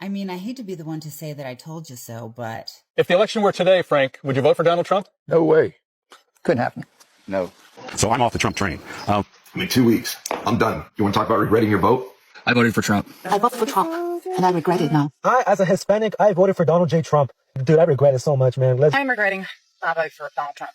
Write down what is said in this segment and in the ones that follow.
I mean, I hate to be the one to say that I told you so, but... If the election were today, Frank, would you vote for Donald Trump? No way. Couldn't happen. No. So I'm off the Trump train. In 2 weeks, I'm done. You want to talk about regretting your vote? I voted for Trump. I voted for Trump, and I regret it now. As a Hispanic, I voted for Donald J. Trump. Dude, I regret it so much, man. I'm regretting I voted for Donald Trump.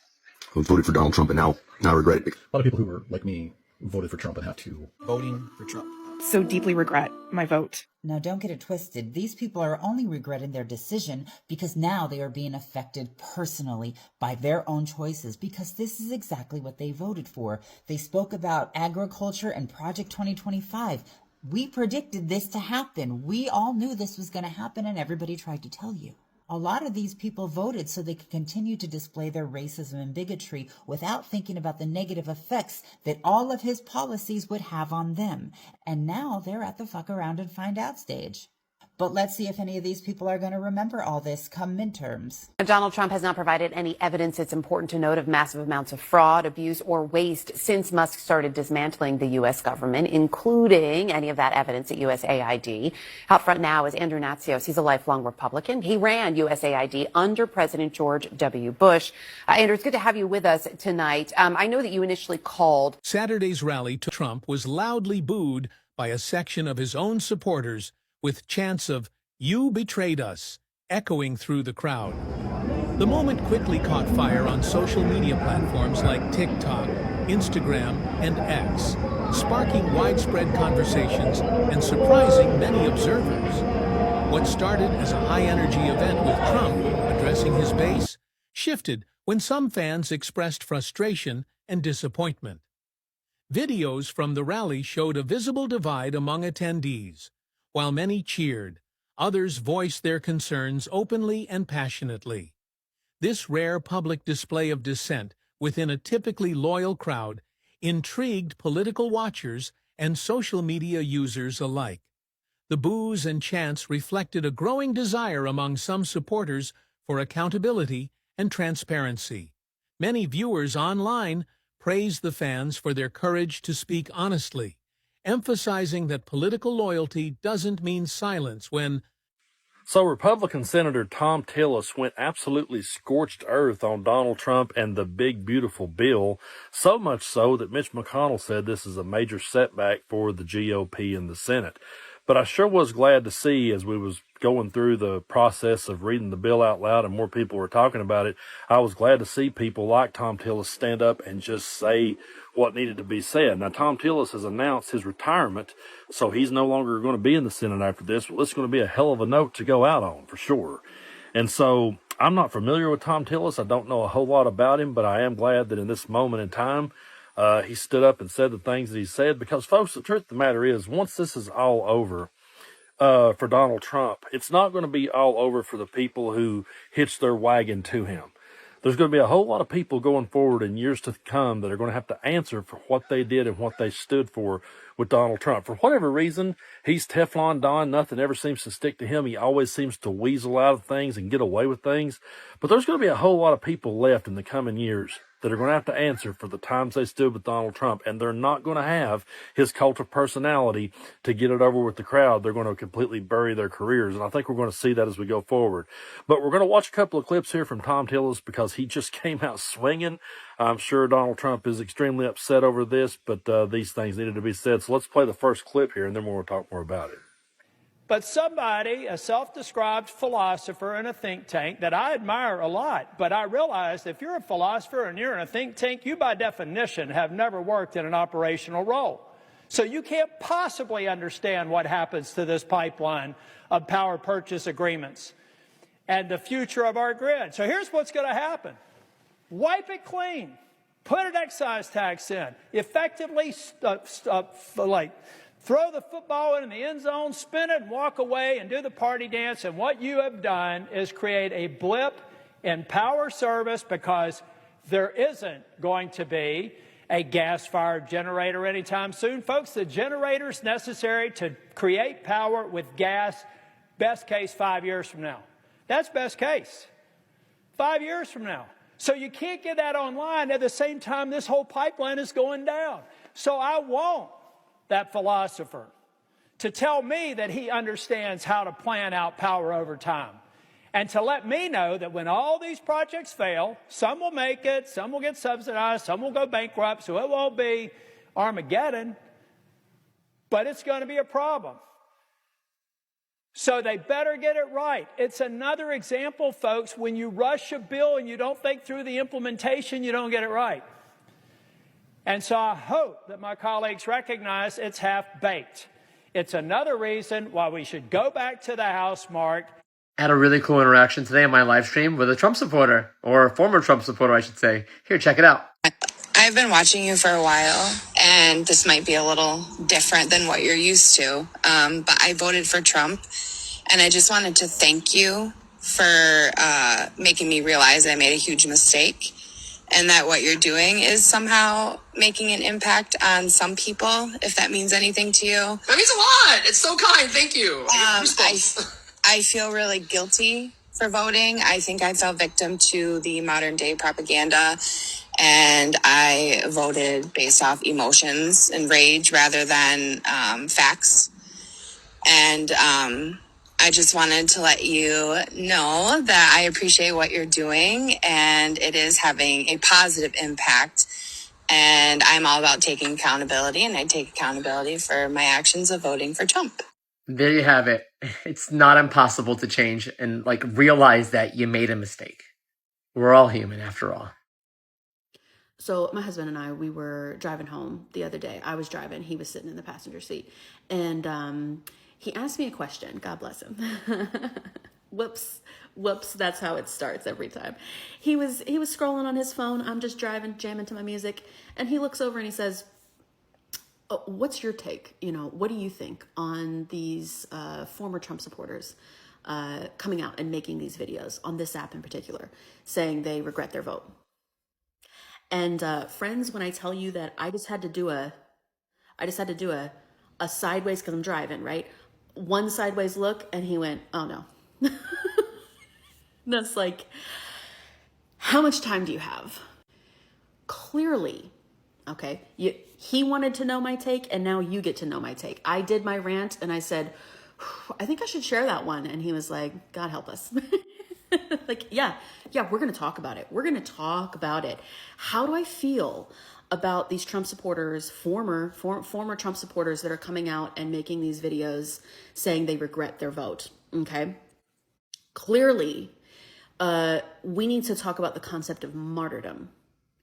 I voted for Donald Trump and now I regret it. A lot of people who were like me voted for Trump and have to. Voting for Trump. So deeply regret my vote. Now, don't get it twisted. These people are only regretting their decision because now they are being affected personally by their own choices, because this is exactly what they voted for. They spoke about agriculture and Project 2025. We predicted this to happen. We all knew this was going to happen, and everybody tried to tell you. A lot of these people voted so they could continue to display their racism and bigotry without thinking about the negative effects that all of his policies would have on them. And now they're at the fuck around and find out stage. But let's see if any of these people are going to remember all this come midterms. Donald Trump has not provided any evidence, it's important to note, of massive amounts of fraud, abuse, or waste since Musk started dismantling the U.S. government, including any of that evidence at USAID. Out front now is Andrew Natsios. He's a lifelong Republican. He ran USAID under President George W. Bush. Andrew, it's good to have you with us tonight. I know that you initially called. Saturday's rally to Trump was loudly booed by a section of his own supporters, with chants of "You betrayed us" echoing through the crowd. The moment quickly caught fire on social media platforms like TikTok, Instagram, and X, sparking widespread conversations and surprising many observers. What started as a high-energy event with Trump addressing his base shifted when some fans expressed frustration and disappointment. Videos from the rally showed a visible divide among attendees. While many cheered, others voiced their concerns openly and passionately. This rare public display of dissent within a typically loyal crowd intrigued political watchers and social media users alike. The boos and chants reflected a growing desire among some supporters for accountability and transparency. Many viewers online praised the fans for their courage to speak honestly, emphasizing that political loyalty doesn't mean silence when... So Republican Senator Tom Tillis went absolutely scorched earth on Donald Trump and the big, beautiful bill, so much so that Mitch McConnell said this is a major setback for the GOP in the Senate. But I sure was glad to see, as we was going through the process of reading the bill out loud and more people were talking about it, I was glad to see people like Tom Tillis stand up and just say what needed to be said. Now, Tom Tillis has announced his retirement, so he's no longer going to be in the Senate after this. Well, it's going to be a hell of a note to go out on, for sure. And so I'm not familiar with Tom Tillis. I don't know a whole lot about him, but I am glad that in this moment in time, he stood up and said the things that he said, because, folks, the truth of the matter is, once this is all over for Donald Trump, it's not going to be all over for the people who hitched their wagon to him. There's going to be a whole lot of people going forward in years to come that are going to have to answer for what they did and what they stood for with Donald Trump. For whatever reason, he's Teflon Don. Nothing ever seems to stick to him. He always seems to weasel out of things and get away with things. But there's going to be a whole lot of people left in the coming years that are going to have to answer for the times they stood with Donald Trump, and they're not going to have his cult of personality to get it over with the crowd. They're going to completely bury their careers, and I think we're going to see that as we go forward. But we're going to watch a couple of clips here from Tom Tillis because he just came out swinging. I'm sure Donald Trump is extremely upset over this, but these things needed to be said. So let's play the first clip here, and then we'll talk more about it. But somebody, a self-described philosopher in a think tank that I admire a lot, but I realize if you're a philosopher and you're in a think tank, you by definition have never worked in an operational role. So you can't possibly understand what happens to this pipeline of power purchase agreements and the future of our grid. So here's what's going to happen. Wipe it clean. Put an excise tax in. Effectively, throw the football in the end zone, spin it, and walk away and do the party dance. And what you have done is create a blip in power service because there isn't going to be a gas-fired generator anytime soon. Folks, the generators necessary to create power with gas, best case 5 years from now. That's best case. 5 years from now. So you can't get that online at the same time this whole pipeline is going down. So I want that philosopher to tell me that he understands how to plan out power over time. And to let me know that when all these projects fail, some will make it, some will get subsidized, some will go bankrupt, so it won't be Armageddon, but it's going to be a problem. So they better get it right. It's another example, folks, when you rush a bill and you don't think through the implementation, you don't get it right. And so I hope that my colleagues recognize it's half-baked. It's another reason why we should go back to the House, Mark. I had a really cool interaction today on my live stream with a Trump supporter, or a former Trump supporter, I should say. Here, check it out. I've been watching you for a while, and this might be a little different than what you're used to, but I voted for Trump, and I just wanted to thank you for making me realize I made a huge mistake, and that what you're doing is somehow making an impact on some people, if that means anything to you. That means a lot. It's so kind. Thank you. I feel really guilty for voting. I think I fell victim to the modern day propaganda, and I voted based off emotions and rage rather than facts. And I just wanted to let you know that I appreciate what you're doing, and it is having a positive impact. And I'm all about taking accountability, and I take accountability for my actions of voting for Trump. There you have it. It's not impossible to change and realize that you made a mistake. We're all human after all. So my husband and I, we were driving home the other day. I was driving. He was sitting in the passenger seat. And he asked me a question. God bless him. Whoops. That's how it starts every time. He was scrolling on his phone. I'm just driving, jamming to my music. And he looks over and he says, "Oh, what's your take? What do you think on these former Trump supporters coming out and making these videos on this app in particular, saying they regret their vote?" And friends, when I tell you that I just had to do a sideways, because I'm driving, right? One sideways look, and he went, "Oh no." That's like, how much time do you have? Clearly, okay, he wanted to know my take, and now you get to know my take. I did my rant, and I said, "I think I should share that one." And he was like, "God help us." Yeah, we're going to talk about it. We're going to talk about it. How do I feel about these Trump supporters, former Trump supporters that are coming out and making these videos saying they regret their vote? Okay. Clearly, we need to talk about the concept of martyrdom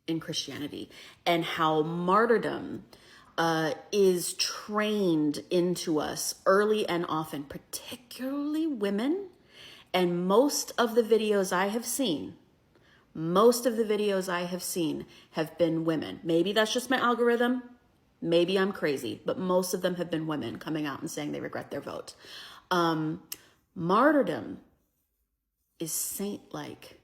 in Christianity, and how martyrdom is trained into us early and often, particularly women. And most of the videos I have seen have been women. Maybe that's just my algorithm. Maybe I'm crazy, but most of them have been women coming out and saying they regret their vote. Martyrdom is saint-like.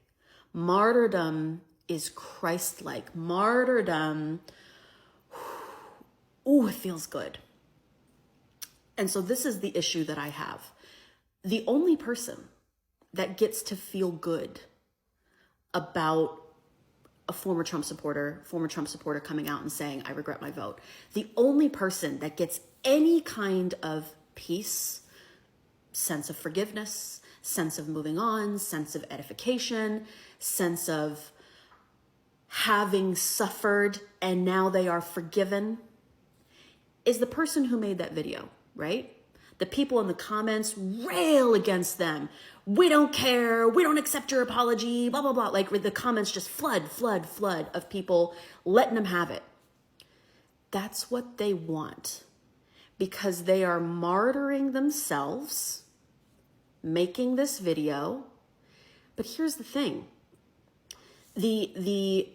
Martyrdom is Christ-like. Martyrdom, it feels good. And so this is the issue that I have. The only person that gets to feel good about a former Trump supporter coming out and saying, "I regret my vote." The only person that gets any kind of peace, sense of forgiveness, sense of moving on, sense of edification, sense of having suffered and now they are forgiven, is the person who made that video, right? The people in the comments rail against them. "We don't care. We don't accept your apology," blah, blah, blah. The comments just flood of people letting them have it. That's what they want, because they are martyring themselves, making this video. But here's the thing. The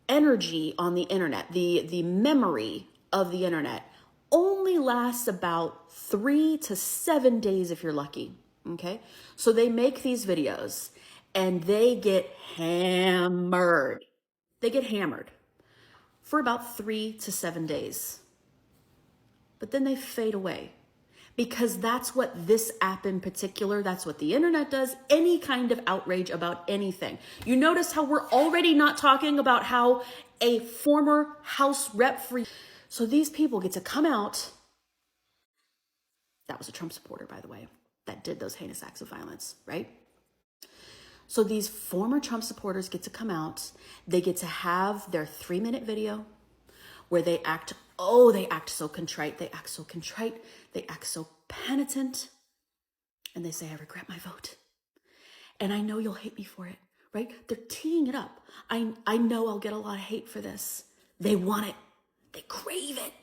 energy on the internet, the memory of the internet only lasts about 3 to 7 days if you're lucky, okay? So they make these videos and they get hammered. They get hammered for about 3 to 7 days. But then they fade away, because that's what this app in particular, that's what the internet does, any kind of outrage about anything. You notice how we're already not talking about how a former House rep for... So these people get to come out That was a Trump supporter, by the way, that did those heinous acts of violence, right? So these former Trump supporters get to come out. They get to have their 3-minute video where they act so contrite. They act so contrite. They act so penitent. And they say, I regret my vote. And I know you'll hate me for it, right? They're teeing it up. I know I'll get a lot of hate for this. They want it. They crave it.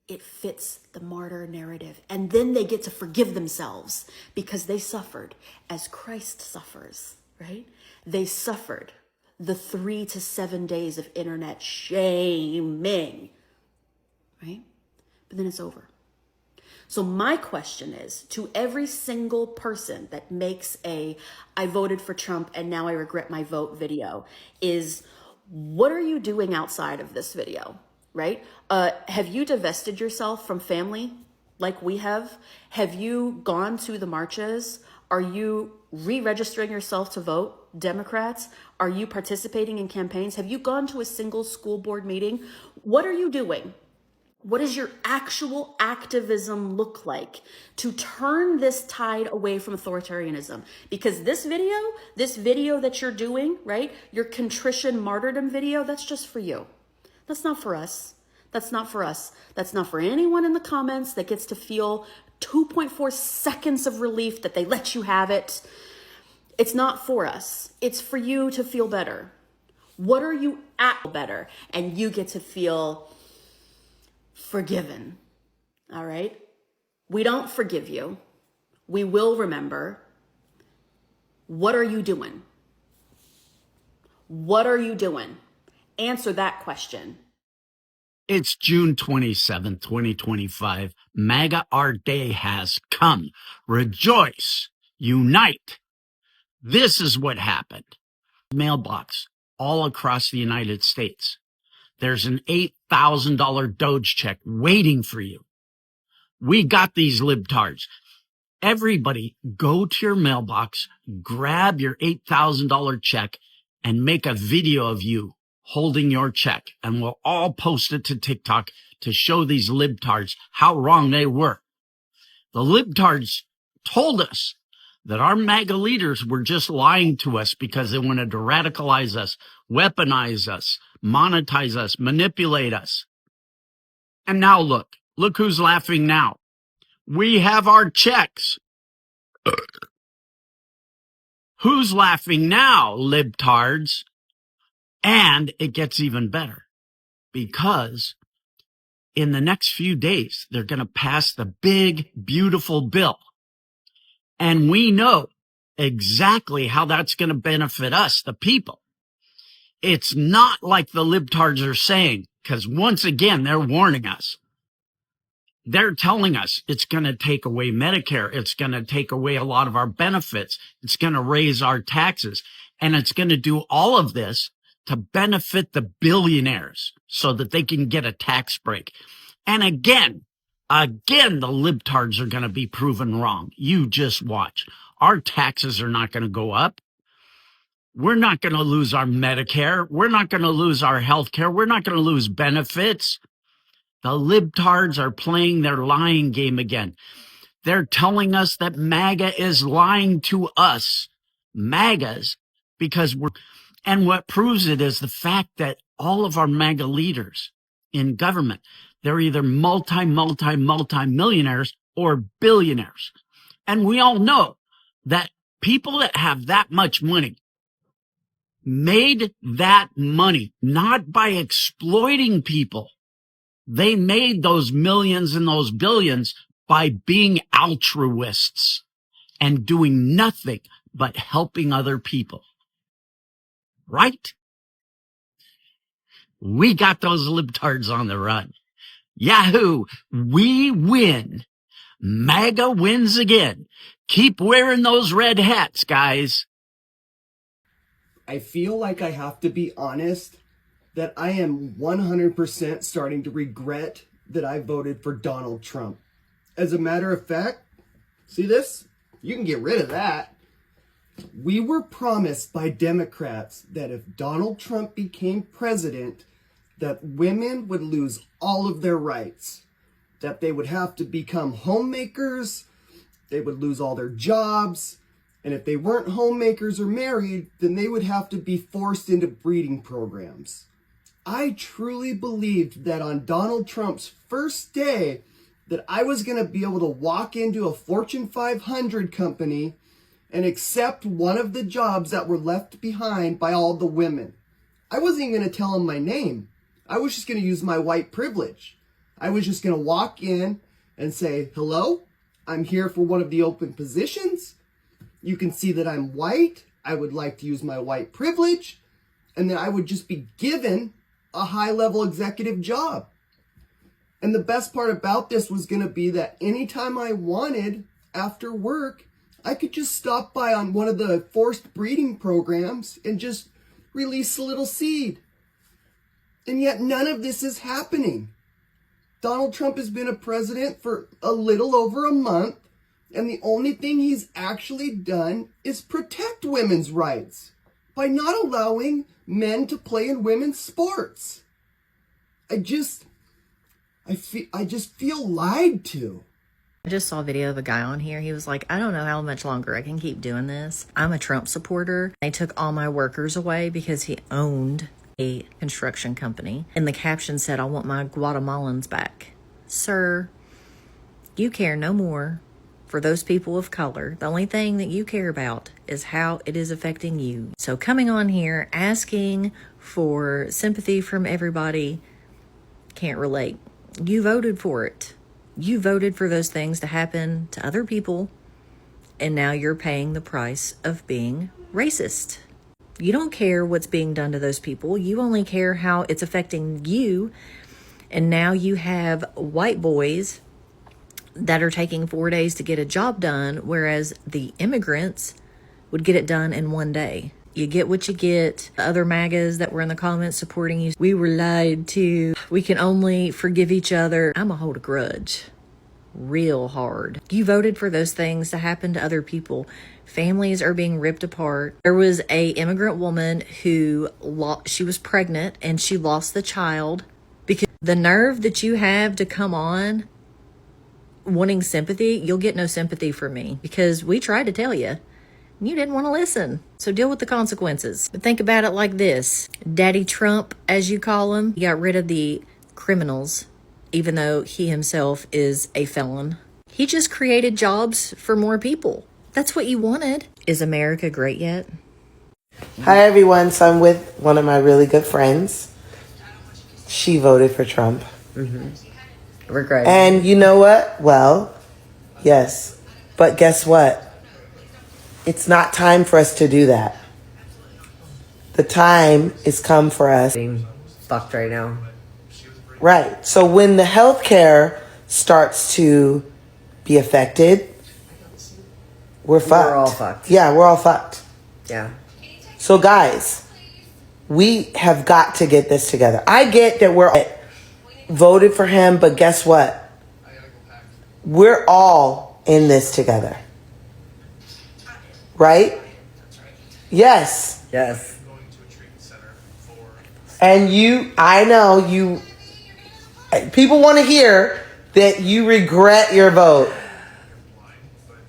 It fits the martyr narrative. And then they get to forgive themselves because they suffered as Christ suffers, right? They suffered the 3 to 7 days of internet shaming, right? But then it's over. So my question is to every single person that makes a I voted for Trump and now I regret my vote video is, what are you doing outside of this video, right? Have you divested yourself from family like we have? Have you gone to the marches? Are you re-registering yourself to vote Democrats? Are you participating in campaigns? Have you gone to a single school board meeting? What are you doing? What does your actual activism look like to turn this tide away from authoritarianism? Because this video that you're doing, right? Your contrition martyrdom video, that's just for you. That's not for us. That's not for us. That's not for anyone in the comments that gets to feel 2.4 seconds of relief that they let you have it. It's not for us. It's for you to feel better. What are you at better? And you get to feel forgiven. All right? We don't forgive you. We will remember. What are you doing? What are you doing? Answer that question. It's June 27th, 2025. MAGA, our day has come. Rejoice. Unite. This is what happened. Mailbox all across the United States. There's an $8,000 Doge check waiting for you. We got these libtards. Everybody go to your mailbox, grab your $8,000 check, and make a video of you holding your check. And we'll all post it to TikTok to show these libtards how wrong they were. The libtards told us that our MAGA leaders were just lying to us because they wanted to radicalize us, weaponize us, monetize us, manipulate us. And now look who's laughing now. We have our checks. Who's laughing now, libtards? And it gets even better because in the next few days, they're going to pass the big, beautiful bill. And we know exactly how that's going to benefit us, the people. It's not like the libtards are saying, because once again, they're warning us. They're telling us it's going to take away Medicare. It's going to take away a lot of our benefits. It's going to raise our taxes. And it's going to do all of this to benefit the billionaires so that they can get a tax break. And again, the libtards are going to be proven wrong. You just watch. Our taxes are not going to go up. We're not going to lose our Medicare. We're not going to lose our health care. We're not going to lose benefits. The libtards are playing their lying game again. They're telling us that MAGA is lying to us, MAGAs, because and what proves it is the fact that all of our MAGA leaders in government, they're either multi-millionaires or billionaires. And we all know that people that have that much money made that money not by exploiting people. They made those millions and those billions by being altruists and doing nothing but helping other people. Right? We got those libtards on the run. Yahoo! We win. MAGA wins again. Keep wearing those red hats, guys. I feel like I have to be honest that I am 100% starting to regret that I voted for Donald Trump. As a matter of fact, see this? You can get rid of that. We were promised by Democrats that if Donald Trump became president, that women would lose all of their rights, that they would have to become homemakers, they would lose all their jobs, and if they weren't homemakers or married, then they would have to be forced into breeding programs. I truly believed that on Donald Trump's first day that I was going to be able to walk into a Fortune 500 company and accept one of the jobs that were left behind by all the women. I wasn't even going to tell them my name. I was just going to use my white privilege. I was just going to walk in and say, hello, I'm here for one of the open positions. You can see that I'm white. I would like to use my white privilege. And then I would just be given a high-level executive job. And the best part about this was going to be that anytime I wanted after work, I could just stop by on one of the forced breeding programs and just release a little seed. And yet none of this is happening. Donald Trump has been a president for a little over a month, and the only thing he's actually done is protect women's rights by not allowing men to play in women's sports. I just feel lied to. I just saw a video of a guy on here. He was like, I don't know how much longer I can keep doing this. I'm a Trump supporter. They took all my workers away because he owned a construction company. And the caption said, I want my Guatemalans back. Sir, you care no more for those people of color. The only thing that you care about is how it is affecting you. So coming on here, asking for sympathy from everybody, can't relate. You voted for it. You voted for those things to happen to other people, and now you're paying the price of being racist. You don't care what's being done to those people. You only care how it's affecting you. And now you have white boys that are taking 4 days to get a job done, whereas the immigrants would get it done in 1 day. You get what you get. The other MAGAs that were in the comments supporting you, we were lied to. We can only forgive each other. I'm going to hold a grudge real hard. You voted for those things to happen to other people. Families are being ripped apart. There was a immigrant woman who she was pregnant and she lost the child because the nerve that you have to come on wanting sympathy, you'll get no sympathy from me because we tried to tell you. You didn't want to listen. So deal with the consequences. But think about it like this. Daddy Trump, as you call him, he got rid of the criminals, even though he himself is a felon. He just created jobs for more people. That's what you wanted. Is America great yet? Hi, everyone. So I'm with one of my really good friends. She voted for Trump. Regret. And you know what? Well, yes. But guess what? It's not time for us to do that. The time is come for us. Being fucked right now. Right. So when the healthcare starts to be affected, we're fucked. We're all fucked. Yeah, we're all fucked. Yeah. So guys, we have got to get this together. I get that we're voted for him, but guess what? We're all in this together. Right? Yes. Yes. And I know people want to hear that you regret your vote.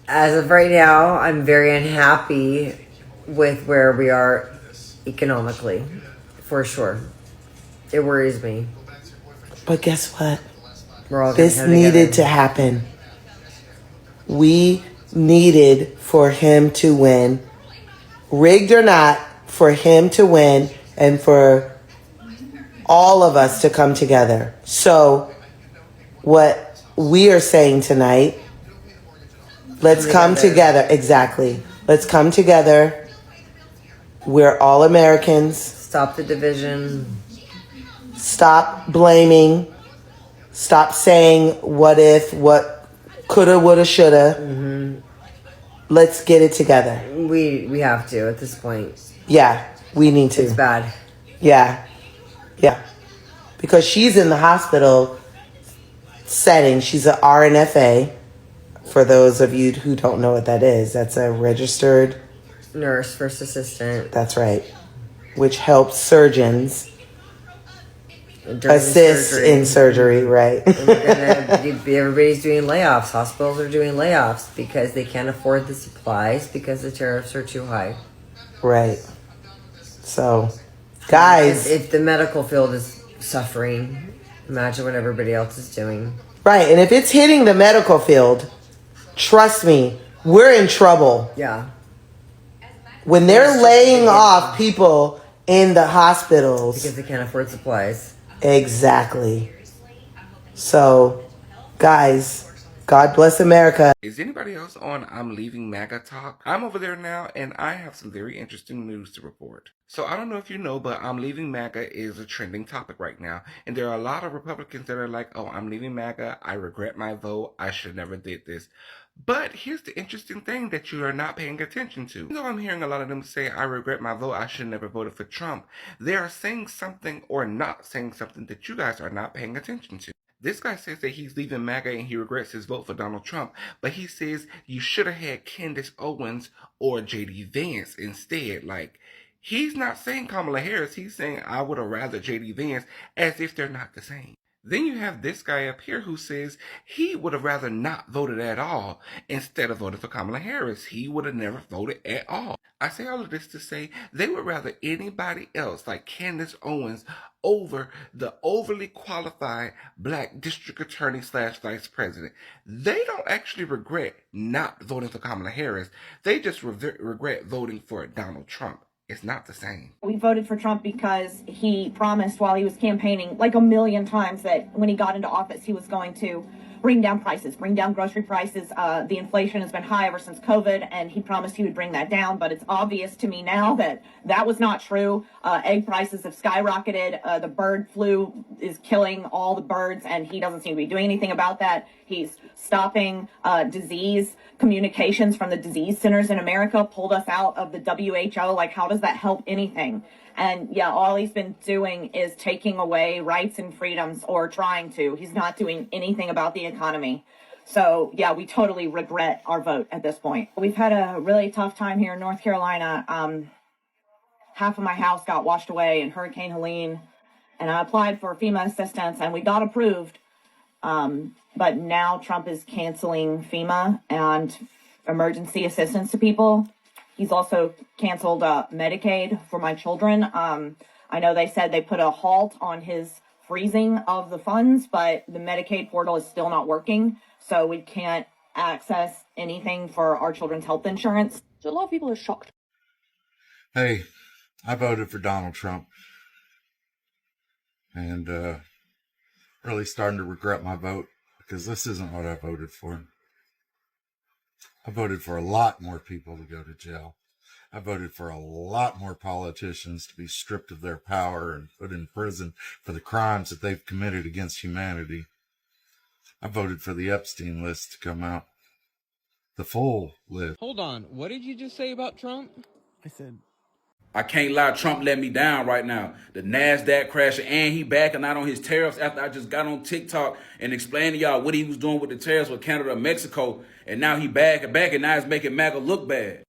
As of right now, I'm very unhappy with where we are economically, for sure. It worries me. But guess what? We're all this needed to happen. We needed for him to win, rigged or not, for him to win and for all of us to come together. So what we are saying tonight, let's come together. Exactly. Let's come together. We're all Americans. Stop the division. Stop blaming. Stop saying what if, what coulda, woulda, shoulda. Let's get it together. We have to at this point. Yeah, we need to. It's bad. Yeah. Yeah. Because she's in the hospital setting. She's an RNFA. For those of you who don't know what that is, that's a registered nurse, first assistant. That's right. Which helps surgeons during assist surgery. in surgery, right? And everybody's doing layoffs. Hospitals are doing layoffs because they can't afford the supplies because the tariffs are too high. Right. So, guys. If the medical field is suffering, imagine what everybody else is doing. Right. And if it's hitting the medical field, trust me, we're in trouble. Yeah. When they're laying off people in the hospitals. Because they can't afford supplies. Exactly. So, guys, God bless America. Is anybody else on I'm Leaving MAGA talk? I'm over there now, and I have some very interesting news to report. So I don't know if you know, but I'm Leaving MAGA is a trending topic right now. And there are a lot of Republicans that are like, oh, I'm leaving MAGA. I regret my vote. I should never did this. But here's the interesting thing that you are not paying attention to. Even though I'm hearing a lot of them say, I regret my vote, I should never voted for Trump, they are saying something or not saying something that you guys are not paying attention to. This guy says that he's leaving MAGA and he regrets his vote for Donald Trump, but he says you should have had Candace Owens or J.D. Vance instead. Like, he's not saying Kamala Harris, he's saying I would have rather J.D. Vance, as if they're not the same. Then you have this guy up here who says he would have rather not voted at all instead of voting for Kamala Harris. He would have never voted at all. I say all of this to say they would rather anybody else like Candace Owens over the overly qualified black district attorney / vice president. They don't actually regret not voting for Kamala Harris. They just regret voting for Donald Trump. It's not the same. We voted for Trump because he promised while he was campaigning like a million times that when he got into office, he was going to bring down prices, bring down grocery prices. The inflation has been high ever since COVID, and he promised he would bring that down. But it's obvious to me now that that was not true. Egg prices have skyrocketed. The bird flu is killing all the birds, and he doesn't seem to be doing anything about that. He's stopping disease communications from the disease centers in America, pulled us out of the WHO. Like, how does that help anything? And yeah, all he's been doing is taking away rights and freedoms, or trying to. He's not doing anything about the economy. So yeah, we totally regret our vote at this point. We've had a really tough time here in North Carolina. Half of my house got washed away in Hurricane Helene, and I applied for FEMA assistance and we got approved. But now Trump is canceling FEMA and emergency assistance to people. He's also canceled Medicaid for my children. I know they said they put a halt on his freezing of the funds, but the Medicaid portal is still not working, so we can't access anything for our children's health insurance. So a lot of people are shocked. Hey, I voted for Donald Trump, and really starting to regret my vote because this isn't what I voted for. I voted for a lot more people to go to jail. I voted for a lot more politicians to be stripped of their power and put in prison for the crimes that they've committed against humanity. I voted for the Epstein list to come out. The full list. Hold on. What did you just say about Trump? I said, I can't lie, Trump let me down right now. The NASDAQ crashing, and he backing out on his tariffs after I just got on TikTok and explained to y'all what he was doing with the tariffs with Canada and Mexico, and now he back, and now he's making MAGA look bad.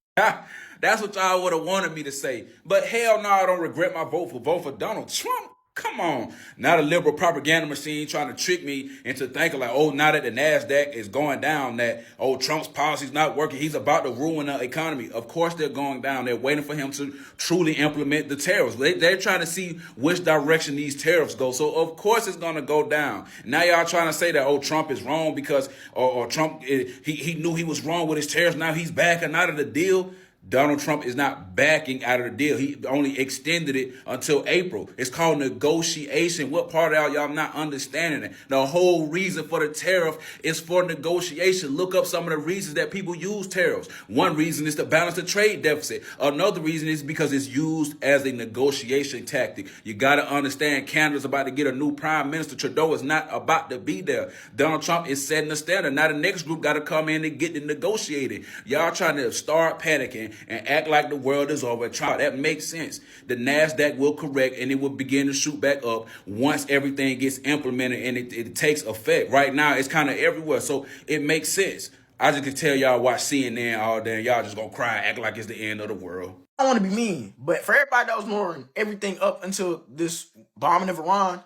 That's what y'all would have wanted me to say. But hell no, I don't regret my vote for Donald Trump. Come on. Now the liberal propaganda machine trying to trick me into thinking like, oh, now that the NASDAQ is going down, that, oh, Trump's policy's not working, he's about to ruin the economy. Of course they're going down. They're waiting for him to truly implement the tariffs. They're trying to see which direction these tariffs go. So, of course, it's going to go down. Now y'all trying to say that, oh, Trump is wrong because, or Trump, he knew he was wrong with his tariffs. Now he's backing out of the deal. Donald Trump is not backing out of the deal. He only extended it until April. It's called negotiation. What part of y'all not understanding it? The whole reason for the tariff is for negotiation. Look up some of the reasons that people use tariffs. One reason is to balance the trade deficit. Another reason is because it's used as a negotiation tactic. You got to understand Canada's about to get a new prime minister. Trudeau is not about to be there. Donald Trump is setting the standard. Now the next group got to come in and get to negotiating. Y'all trying to start panicking and act like the world is over. That makes sense. The NASDAQ will correct and it will begin to shoot back up once everything gets implemented and it takes effect. Right now, it's kind of everywhere, so it makes sense. I just can tell y'all watch CNN all day and y'all just gonna cry and act like it's the end of the world. I don't want to be mean, but for everybody that was ignoring everything up until this bombing of Iran,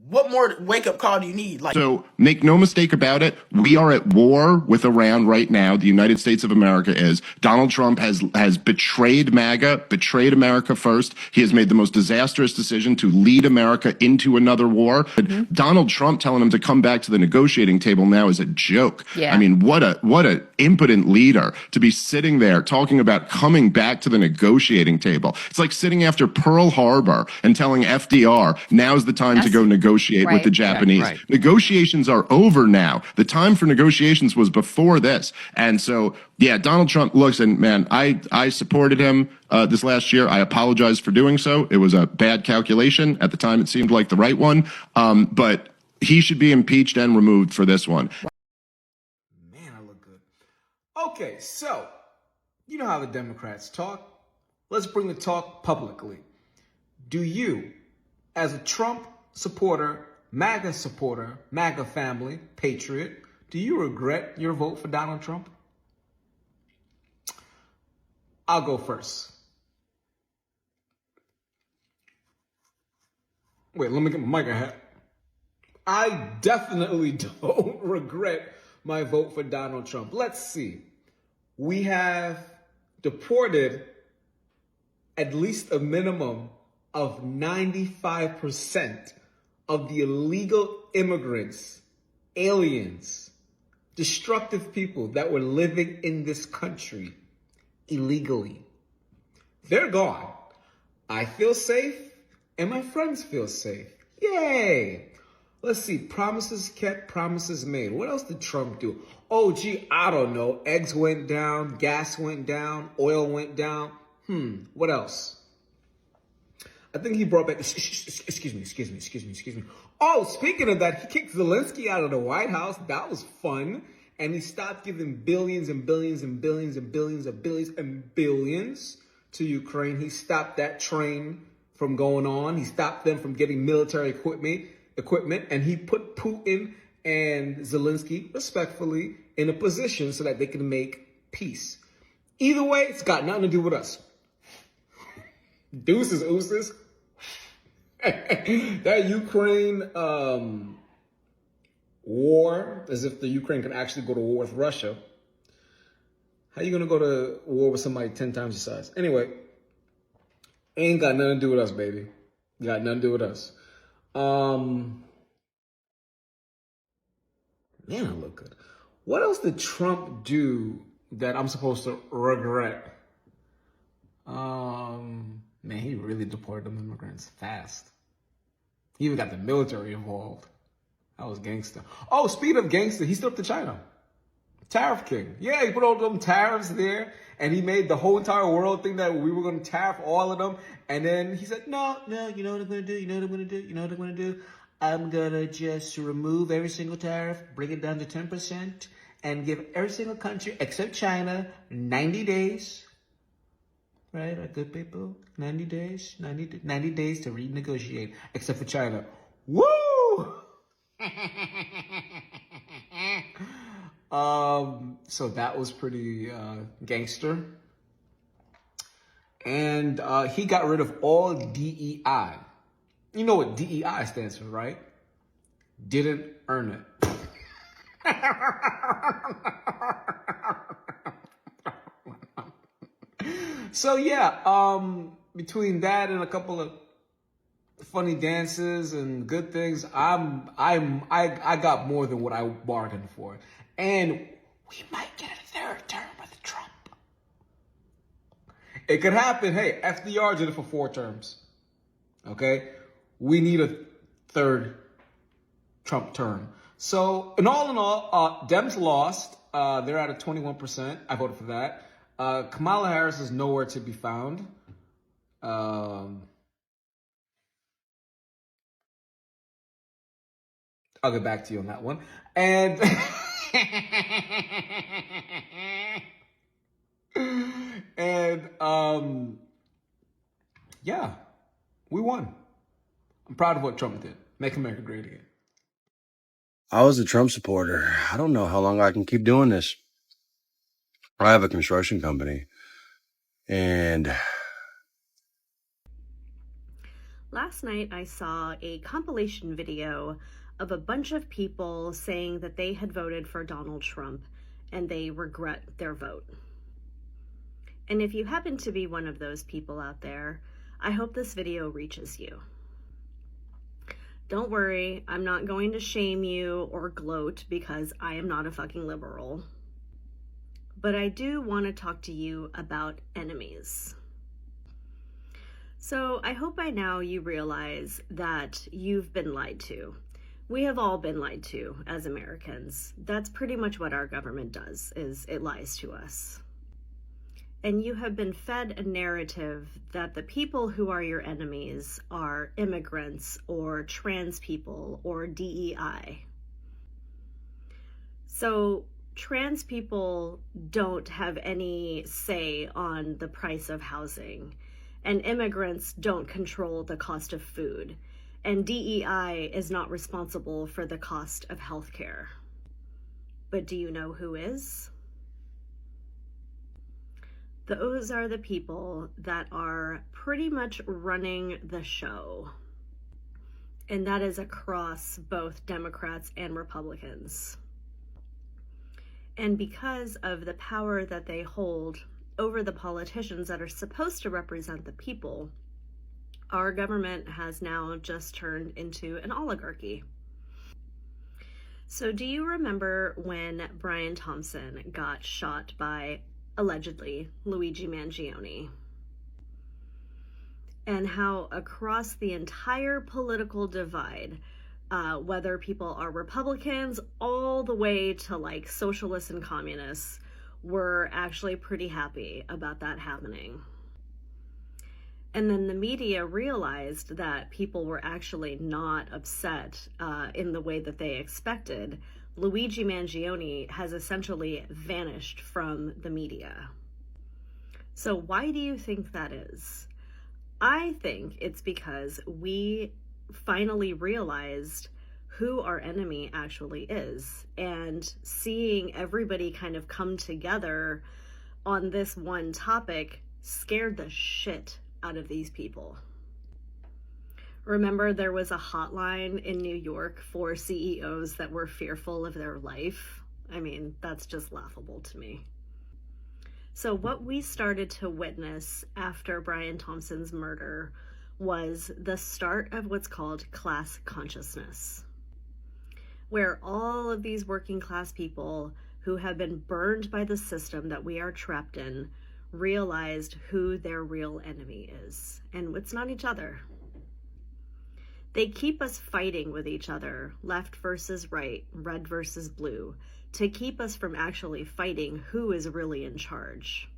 What more wake up call do you need? Like, So make no mistake about it. We are at war with Iran right now. The United States of America is. Donald Trump has betrayed MAGA, betrayed America first. He has made the most disastrous decision to lead America into another war. Donald Trump telling him to come back to the negotiating table now is a joke. Yeah. I mean, what a impotent leader to be sitting there talking about coming back to the negotiating table. It's like sitting after Pearl Harbor and telling FDR, now's the time to go negotiate with the Japanese. Right. Negotiations are over now. The time for negotiations was before this. And so, yeah, Donald Trump looks, and man, I supported him this last year. I apologize for doing so. It was a bad calculation. At the time, it seemed like the right one. But he should be impeached and removed for this one. Man, I look good. Okay, so you know how the Democrats talk. Let's bring the talk publicly. Do you, as a Trump supporter, MAGA supporter, MAGA family, patriot, do you regret your vote for Donald Trump? I'll go first. Wait, let me get my MAGA hat. I definitely don't regret my vote for Donald Trump. Let's see. We have deported at least a minimum of 95% of the illegal immigrants, aliens, destructive people that were living in this country illegally. They're gone. I feel safe and my friends feel safe. Yay! Let's see, promises kept, promises made. What else did Trump do? Oh, gee, I don't know. Eggs went down, gas went down, oil went down. What else? I think he brought back, excuse me. Oh, speaking of that, he kicked Zelensky out of the White House. That was fun. And he stopped giving billions and billions and billions and billions and billions and billions to Ukraine. He stopped that train from going on. He stopped them from getting military equipment, and he put Putin and Zelensky, respectfully, in a position so that they can make peace. Either way, it's got nothing to do with us. Deuces, ooses. That Ukraine war, as if the Ukraine can actually go to war with Russia. How you gonna go to war with somebody 10 times your size? Anyway, ain't got nothing to do with us, baby. Got nothing to do with us. Man, I look good. What else did Trump do that I'm supposed to regret? Man, he really deported them immigrants fast. He even got the military involved. That was gangster. Oh, speaking of gangster, he stood up to China. Tariff king. Yeah, he put all them tariffs there, and he made the whole entire world think that we were going to tariff all of them. And then he said, no, you know what I'm going to do? I'm going to just remove every single tariff, bring it down to 10%, and give every single country except China 90 days. Right, our good people, 90 days to renegotiate, except for China. Woo! So that was pretty gangster. And he got rid of all DEI. You know what DEI stands for, right? Didn't earn it. So yeah, between that and a couple of funny dances and good things, I got more than what I bargained for. And we might get a third term with Trump. It could happen. Hey, FDR did it for 4 terms. Okay? We need a third Trump term. So, in all, Dems lost. They're at a 21%. I voted for that. Kamala Harris is nowhere to be found. I'll get back to you on that one. And yeah, we won. I'm proud of what Trump did. Make America great again. I was a Trump supporter. I don't know how long I can keep doing this. I have a construction company, and Last night I saw a compilation video of a bunch of people saying that they had voted for Donald Trump and they regret their vote. And if you happen to be one of those people out there, I hope this video reaches you. Don't worry, I'm not going to shame you or gloat because I am not a fucking liberal. But I do want to talk to you about enemies. So I hope by now you realize that you've been lied to. We have all been lied to as Americans. That's pretty much what our government does, is it lies to us. And you have been fed a narrative that the people who are your enemies are immigrants or trans people or DEI. So trans people don't have any say on the price of housing, and immigrants don't control the cost of food, and DEI is not responsible for the cost of healthcare. But do you know who is? Those are the people that are pretty much running the show. And that is across both Democrats and Republicans. And because of the power that they hold over the politicians that are supposed to represent the people, our government has now just turned into an oligarchy. So do you remember when Brian Thompson got shot by, allegedly, Luigi Mangione? And how across the entire political divide, whether people are Republicans all the way to like socialists and communists, were actually pretty happy about that happening. And then the media realized that people were actually not upset in the way that they expected. Luigi Mangione has essentially vanished from the media. So why do you think that is? I think it's because we finally realized who our enemy actually is, and seeing everybody kind of come together on this one topic scared the shit out of these people. Remember, there was a hotline in New York for CEOs that were fearful of their life. I mean, that's just laughable to me. So what we started to witness after Brian Thompson's murder was the start of what's called class consciousness, where all of these working class people who have been burned by the system that we are trapped in realized who their real enemy is. And it's not each other. They keep us fighting with each other, left versus right, red versus blue, to keep us from actually fighting who is really in charge.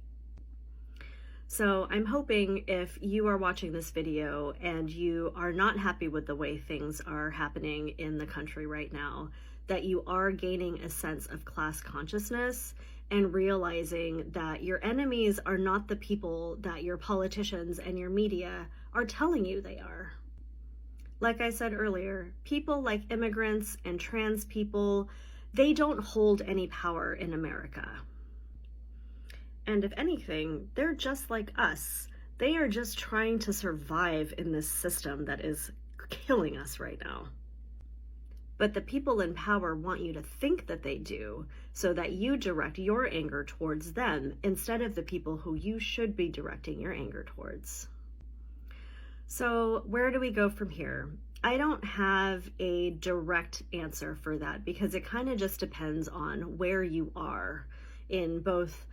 So I'm hoping if you are watching this video and you are not happy with the way things are happening in the country right now, that you are gaining a sense of class consciousness and realizing that your enemies are not the people that your politicians and your media are telling you they are. Like I said earlier, people like immigrants and trans people, they don't hold any power in America. And if anything, they're just like us. They are just trying to survive in this system that is killing us right now. But the people in power want you to think that they do, so that you direct your anger towards them instead of the people who you should be directing your anger towards. So where do we go from here? I don't have a direct answer for that because it kind of just depends on where you are in both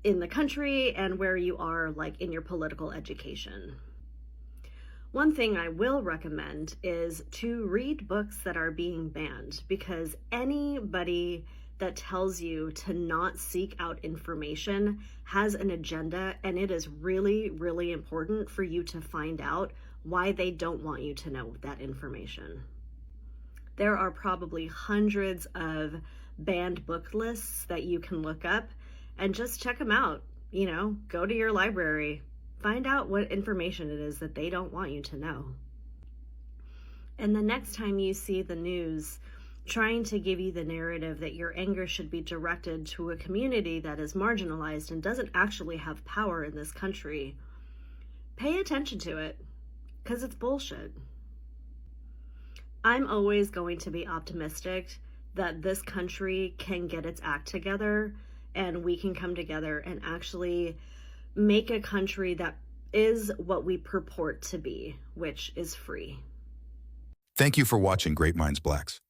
in the country and where you are like in your political education. One thing I will recommend is to read books that are being banned, because anybody that tells you to not seek out information has an agenda, and it is really, really important for you to find out why they don't want you to know that information. There are probably hundreds of banned book lists that you can look up and just check them out. You know, go to your library, find out what information it is that they don't want you to know. And the next time you see the news trying to give you the narrative that your anger should be directed to a community that is marginalized and doesn't actually have power in this country, pay attention to it. because it's bullshit. I'm always going to be optimistic that this country can get its act together and we can come together and actually make a country that is what we purport to be, which is free. Thank you for watching Great Minds Blacks.